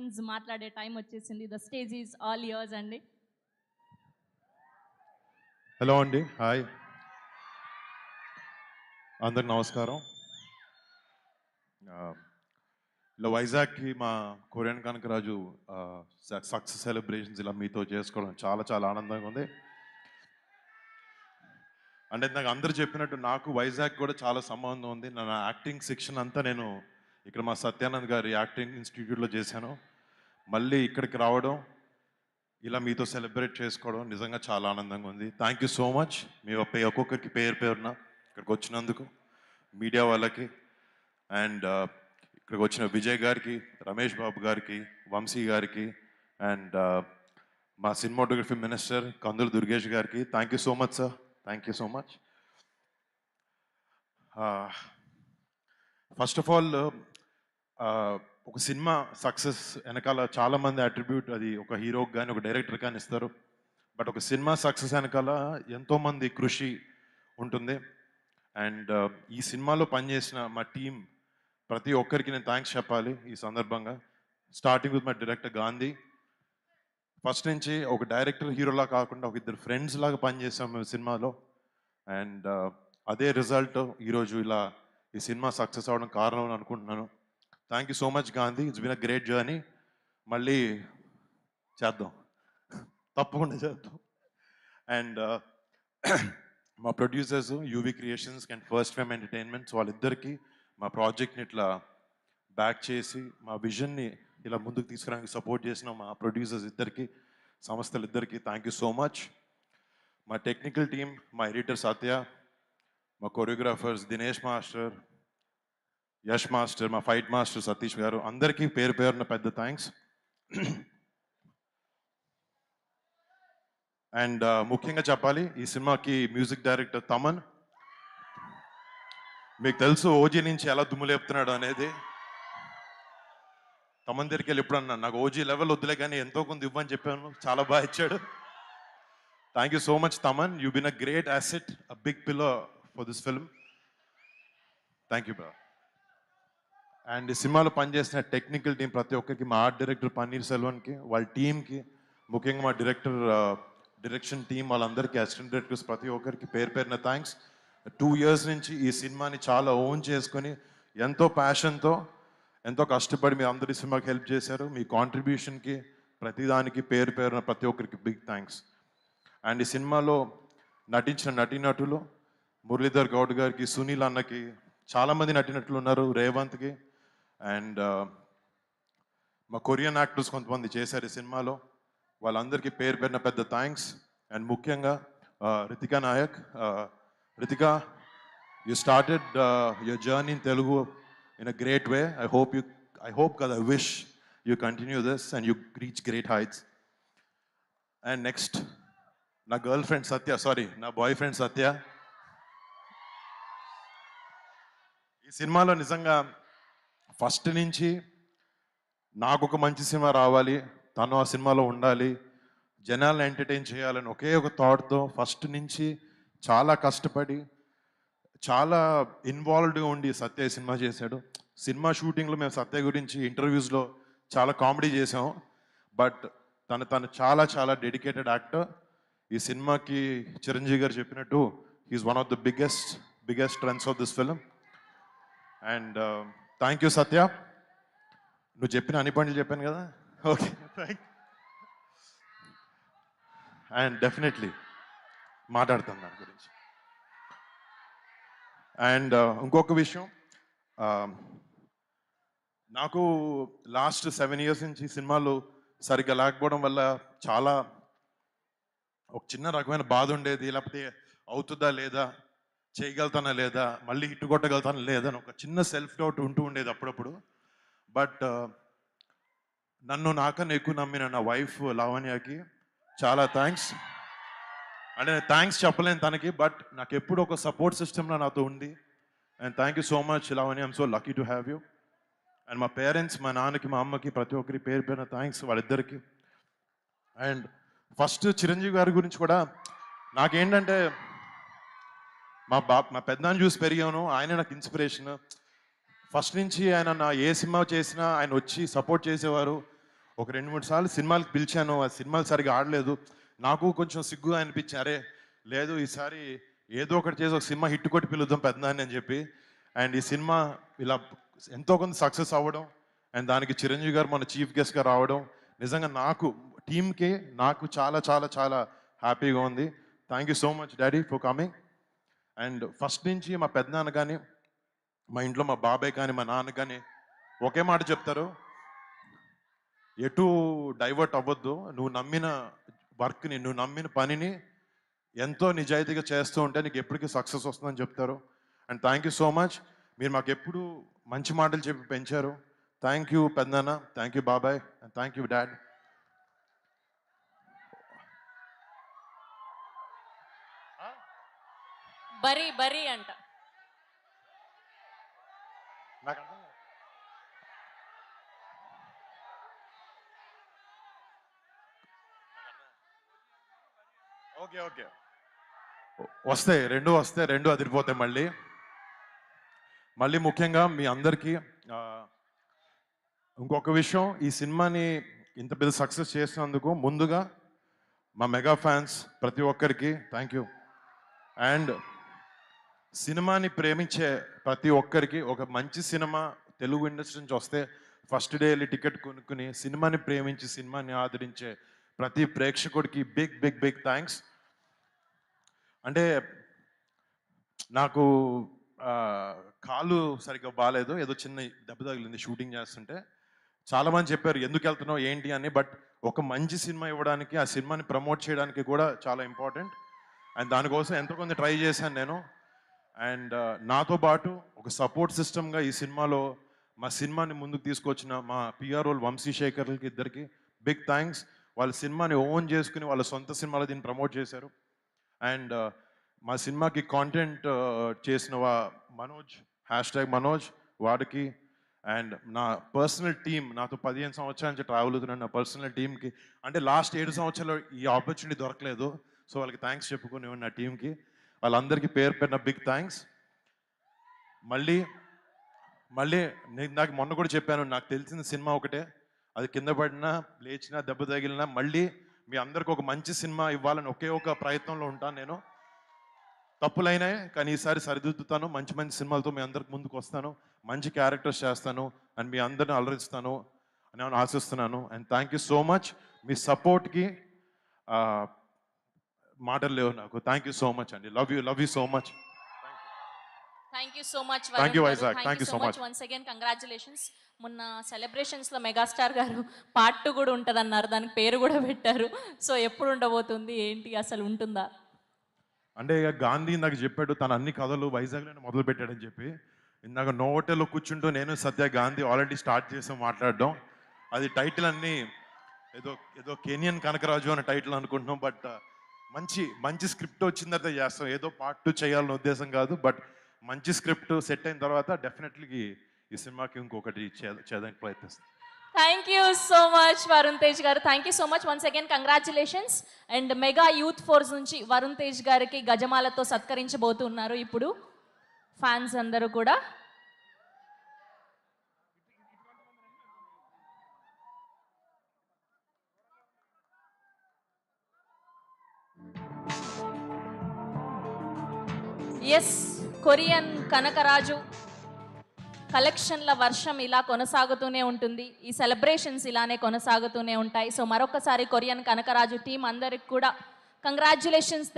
Lines మాట్లాడే time వచ్చేసింది. The stage is all yours అండి. హలో అండి, హాయ్ అందరికి నమస్కారం. ఇలా వైజాగ్కి మా కొరియన్ కనకరాజు సక్సెస్ సెలబ్రేషన్స్ ఇలా మీతో చేసుకోవడం చాలా చాలా ఆనందంగా ఉంది. అంటే నాకు అందరు చెప్పినట్టు నాకు వైజాగ్ కూడా చాలా సంబంధం ఉంది. నా యాక్టింగ్ శిక్షణ అంతా నేను ఇక్కడ మా సత్యానంద్ గారి యాక్టింగ్ ఇన్స్టిట్యూట్లో చేశాను. మళ్ళీ ఇక్కడికి రావడం, ఇలా మీతో సెలబ్రేట్ చేసుకోవడం నిజంగా చాలా ఆనందంగా ఉంది. Thank you so much. మీ ఒక్కొక్కరికి పేరు పేరున ఇక్కడికి వచ్చినందుకు, మీడియా వాళ్ళకి అండ్ ఇక్కడికి వచ్చిన విజయ్ గారికి, రమేష్ బాబు గారికి, వంశీ గారికి అండ్ మా సినిమాటోగ్రఫీ మినిస్టర్ కందులు దుర్గేష్ గారికి thank you so much sir. Thank you so much. First of all ఒక సినిమా సక్సెస్ వెనకాల చాలామంది అట్రిబ్యూట్ అది ఒక హీరోకి కానీ ఒక డైరెక్టర్ కానీ ఇస్తారు. బట్ ఒక సినిమా సక్సెస్ వెనకాల ఎంతోమంది కృషి ఉంటుంది. అండ్ ఈ సినిమాలో పనిచేసిన మా టీం ప్రతి ఒక్కరికి నేను థ్యాంక్స్ చెప్పాలి ఈ సందర్భంగా. Starting with my director Gandhi. First నుంచి ఒక డైరెక్టర్ హీరోలా కాకుండా ఒక ఇద్దరు ఫ్రెండ్స్ లాగా పనిచేసాం మేము సినిమాలో. అండ్ అదే రిజల్ట్ ఈరోజు ఇలా ఈ సినిమా సక్సెస్ అవ్వడం కారణం అని అనుకుంటున్నాను. Thank you so much Gandhi. It's been a great journey. మళ్ళీ చేద్దాం, తప్పకుండా చేద్దాం. అండ్ మా producers UV Creations and First Frame Entertainments వాళ్ళిద్దరికీ మా ప్రాజెక్ట్ని ఇట్లా బ్యాక్ చేసి మా విజన్ని ఇలా ముందుకు తీసుకురావడానికి సపోర్ట్ చేసిన మా ప్రొడ్యూసర్స్ ఇద్దరికి, సంస్థలు ఇద్దరికి థ్యాంక్ యూ సో మచ్. మా టెక్నికల్ టీమ్, మా ఎడిటర్ సత్య, మా choreographers Dinesh master, Yash master, మా ఫైట్ మాస్టర్ సతీష్ గారు, అందరికీ పేరు పేరున పెద్ద థ్యాంక్స్. అండ్ ముఖ్యంగా చెప్పాలి, ఈ సినిమాకి మ్యూజిక్ డైరెక్టర్ తమన్. మీకు తెలుసు ఓజీ నుంచి ఎలా దుమ్ము లేపుతున్నాడు అనేది. తమన్ దగ్గరికి వెళ్ళి ఎప్పుడు అన్నాను, నాకు ఓజీ లెవెల్ వద్దులే కానీ ఎంతో కొంత ఇవ్వని చెప్పాను. చాలా బాగా ఇచ్చాడు. Thank you so much Thaman. You been a great asset, a big pillar for this film. Thank you bro. And ఈ సినిమాలో పనిచేసిన టెక్నికల్ టీం ప్రతి ఒక్కరికి, మా ఆర్ట్ డైరెక్టర్ పన్నీర్ సెల్వన్కి, వాళ్ళ టీంకి, ముఖ్యంగా మా డైరెక్షన్ టీం వాళ్ళందరికీ, అసిస్టెంట్ డైరెక్టర్స్ ప్రతి ఒక్కరికి పేరు పేరున థ్యాంక్స్. 2 years నుంచి ఈ సినిమాని చాలా ఓన్ చేసుకొని ఎంతో ప్యాషన్తో ఎంతో కష్టపడి మీరు అందరి సినిమాకి హెల్ప్ చేశారు. మీ కాంట్రిబ్యూషన్కి ప్రతిదానికి పేరు పేరున ప్రతి ఒక్కరికి బిగ్ థ్యాంక్స్. అండ్ ఈ సినిమాలో నటించిన నటీనటులు మురళీధర్ గౌడ్ గారికి, సునీల్ అన్నకి, చాలామంది నటినట్లు ఉన్నారు, రేవంత్కి అండ్ మా కొరియన్ యాక్టర్స్ కొంతమంది చేశారు ఈ సినిమాలో. వాళ్ళందరికీ పేరు పేరున పెద్ద థ్యాంక్స్. అండ్ ముఖ్యంగా Ritika Nayak. Ritika, you started your journey in Telugu in a great way. I hope God, I wish you continue this and you reach great heights. And next, నా గర్ల్ఫ్రెండ్ సత్య, సారీ నా బాయ్ ఫ్రెండ్ సత్య. ఈ సినిమాలో నిజంగా first నుంచి నాకు ఒక మంచి సినిమా రావాలి, తను ఆ సినిమాలో ఉండాలి, జనాలను ఎంటర్టైన్ చేయాలని ఒకే ఒక థాట్తో ఫస్ట్ నుంచి చాలా కష్టపడి చాలా ఇన్వాల్వ్డ్గా ఉండి సత్య సినిమా చేశాడు. సినిమా షూటింగ్లో మేము సత్య గురించి ఇంటర్వ్యూస్లో చాలా కామెడీ చేసాం. బట్ తను చాలా చాలా డెడికేటెడ్ యాక్టర్. ఈ సినిమాకి చిరంజీవి గారు చెప్పినట్టు he is one of the biggest trends of this film. And thank you Satya. నువ్వు చెప్పిన అన్ని పనులు చెప్పాను కదా, ఓకే థ్యాంక్. అండ్ డెఫినెట్లీ మాట్లాడతాను దాని గురించి. అండ్ ఇంకొక విషయం, నాకు లాస్ట్ 7 years నుంచి సినిమాలు సరిగ్గా లేకపోవడం వల్ల చాలా ఒక చిన్న రకమైన బాధ ఉండేది. లేకపోతే అవుతుందా లేదా, చేయగలుగుతానా లేదా, మళ్ళీ హిట్ కొట్టగలుగుతానా లేదా అని ఒక చిన్న సెల్ఫ్ డౌట్ ఉంటూ ఉండేది అప్పుడప్పుడు. బట్ నన్ను నాకన్నా ఎక్కువ నమ్మిన నా వైఫ్ లావణ్యకి చాలా థ్యాంక్స్. అంటే నేను థ్యాంక్స్ చెప్పలేను తనకి, బట్ నాకు ఎప్పుడు ఒక సపోర్ట్ సిస్టమ్లో నాతో ఉంది. And thank you so much Lavanya, I'm so lucky to have you. And మా పేరెంట్స్, మా నాన్నకి, మా అమ్మకి, ప్రతి ఒక్కరి పేరు పేరున థ్యాంక్స్ వాళ్ళిద్దరికి. అండ్ ఫస్ట్ చిరంజీవి గారి గురించి కూడా నాకేంటంటే, మా పెద్దనాన్ని చూసి పెరిగాను, ఆయన నాకు ఇన్స్పిరేషన్. ఫస్ట్ నుంచి ఆయన నా ఏ సినిమా చేసినా ఆయన వచ్చి సపోర్ట్ చేసేవారు. ఒక 2-3 సార్లు సినిమాలకు పిలిచాను. ఆ సినిమాలు సరిగ్గా ఆడలేదు. నాకు కొంచెం సిగ్గుగా అనిపించి, అరే! లేదు ఈసారి ఏదో ఒకటి చేసి ఒక సినిమా హిట్ కొట్టి పిలుద్దాం పెద్దనాన్ని అని చెప్పి. అండ్ ఈ సినిమా ఇలా ఎంతో కొంత సక్సెస్ అవ్వడం, అండ్ దానికి చిరంజీవి గారు మన చీఫ్ గెస్ట్‌గా రావడం, నిజంగా నాకు టీమ్‌కి నాకు చాలా చాలా చాలా హ్యాపీగా ఉంది. Thank you so much daddy for coming. And first నుంచి మా పెద్దనాన్న కానీ, మా ఇంట్లో మా బాబాయ్ కానీ, మా నాన్న కానీ ఒకే మాట చెప్తారు. ఎటు డైవర్ట్ అవ్వద్దు. నువ్వు నమ్మిన వర్క్‌ని, నువ్వు నమ్మిన పనిని ఎంతో నిజాయితీగా చేస్తూ ఉంటే నీకు ఎప్పటికీ సక్సెస్ వస్తుందని చెప్తారు. And thank you so much. మీరు మాకు ఎప్పుడు మంచి మాటలు చెప్పి పెంచారు. థ్యాంక్ యూ పెద్దనాన్న, థ్యాంక్ యూ బాబాయ్, అండ్ థ్యాంక్ యూ డాడ్. బరీ బరీ అంట. నాకు అర్థం కాదు. ఓకే ఓకే, వస్తాయి, రెండు వస్తాయి, రెండు అదిరిపోతాయి. మళ్ళీ మళ్ళీ ముఖ్యంగా మీ అందరికీ ఇంకొక విషయం, ఈ సినిమాని ఇంత పెద్ద సక్సెస్ చేసినందుకు ముందుగా మా మెగా ఫ్యాన్స్ ప్రతి ఒక్కరికి థ్యాంక్ యూ. అండ్ సినిమాని ప్రేమించే ప్రతి ఒక్కరికి, ఒక మంచి సినిమా తెలుగు ఇండస్ట్రీ నుంచి వస్తే ఫస్ట్ డే వెళ్ళి టికెట్ కొనుక్కుని సినిమాని ప్రేమించి సినిమాని ఆదరించే ప్రతి ప్రేక్షకుడికి బిగ్ బిగ్ బిగ్ థ్యాంక్స్. అంటే నాకు కాలు సరిగ్గా బాగాలేదు, ఏదో చిన్న దెబ్బ తగిలింది షూటింగ్ చేస్తుంటే. చాలామంది చెప్పారు ఎందుకు వెళ్తున్నావు ఏంటి అని, బట్ ఒక మంచి సినిమా ఇవ్వడానికి, ఆ సినిమాని ప్రమోట్ చేయడానికి కూడా చాలా ఇంపార్టెంట్. అండ్ దానికోసం ఎంతో కొంత ట్రై చేశాను నేను. అండ్ నాతో పాటు ఒక సపోర్ట్ సిస్టమ్గా ఈ సినిమాలో మా సినిమాని ముందుకు తీసుకొచ్చిన మా పిఆర్ఓలు వంశీశేఖర్లకి ఇద్దరికి బిగ్ థ్యాంక్స్. వాళ్ళ సినిమాని ఓన్ చేసుకుని వాళ్ళ సొంత సినిమాలో దీన్ని ప్రమోట్ చేశారు. అండ్ మా సినిమాకి కాంటెంట్ చేసిన మనోజ్, #మనోజ్ వాడికి, అండ్ నా పర్సనల్ టీమ్, నాతో 15 సంవత్సరాల నుంచి ట్రావెల్ అవుతున్నాను, నా పర్సనల్ టీమ్కి, అంటే లాస్ట్ 7 సంవత్సరాలు ఈ ఆపర్చునిటీ దొరకలేదు. సో వాళ్ళకి థ్యాంక్స్ చెప్పుకుని నా టీంకి, వాళ్ళందరికీ పేరు పేరున బిగ్ థ్యాంక్స్. మళ్ళీ మళ్ళీ నేను నాకు మొన్న కూడా చెప్పాను, నాకు తెలిసిన సినిమా ఒకటే, అది కింద పడినా లేచినా దెబ్బ తగిలినా మళ్ళీ మీ అందరికి ఒక మంచి సినిమా ఇవ్వాలని ఒకే ఒక ప్రయత్నంలో ఉంటాను నేను. తప్పులైనాయి కానీ ఈసారి సరిదిద్దుతాను, మంచి మంచి సినిమాలతో మీ అందరికి ముందుకు వస్తాను, మంచి క్యారెక్టర్స్ చేస్తాను, అండ్ మీ అందరిని అలరిస్తాను అని నేను ఆశిస్తున్నాను. And thank you so much. మీ సపోర్ట్కి మాటలు లేవు నాకు. థ్యాంక్ యూ సో మచ్ అండి. Love you so much. Thank you so much. Thank you Vizag. Thank you so much. Once again congratulations. మొన్న సెలబ్రేషన్స్లో మెగాస్టార్ గారు పార్ట్ 2 కూడా ఉంటుందన్నారు, దానికి పేరు కూడా పెట్టారు. సో ఎప్పుడు ఉండబోతుంది ఏంటి, అసలు ఉంటుందా? అంటే ఇక గాంధీ నాకు చెప్పాడు, తన అన్ని కథలు వైజాగ్లోనే మొదలు పెట్టాడని చెప్పి. ఇందాక నో హోటల్లో కూర్చుంటూ నేను సత్య గాంధీ ఆల్రెడీ స్టార్ట్ చేసాం మాట్లాడడం. అది టైటిల్ అన్నీ ఏదో ఏదో కెనియన్ కనకరాజు అనే టైటిల్ అనుకుంటున్నాం. బట్ మంచి స్క్రిప్ట్ వచ్చిన తర్వాత చేస్తాం, ఏదో పార్ట్ 2 చేయాలన్న ఉద్దేశం కాదు. బట్ మంచి స్క్రిప్ట్ సెట్ అయిన తర్వాత డెఫినెట్లీ ఈ సినిమాకి ఇంకొకటి చేయడానికి ప్రయత్నిస్తాం. Thank you so much Varun Tej garu. Thank you so much once again congratulations. And mega youth force నుంచి వరుణ్ తేజ్ గారికి గజమాలతో సత్కరించబోతున్నారు ఇప్పుడు ఫ్యాన్స్ అందరూ కూడా. ఎస్, కొరియన్ కనకరాజు కలెక్షన్ల వర్షం ఇలా కొనసాగుతూనే ఉంటుంది, ఈ సెలబ్రేషన్స్ ఇలానే కొనసాగుతూనే ఉంటాయి. సో మరొకసారి కొరియన్ కనకరాజు టీం అందరికి కూడా కంగ్రాచ్యులేషన్స్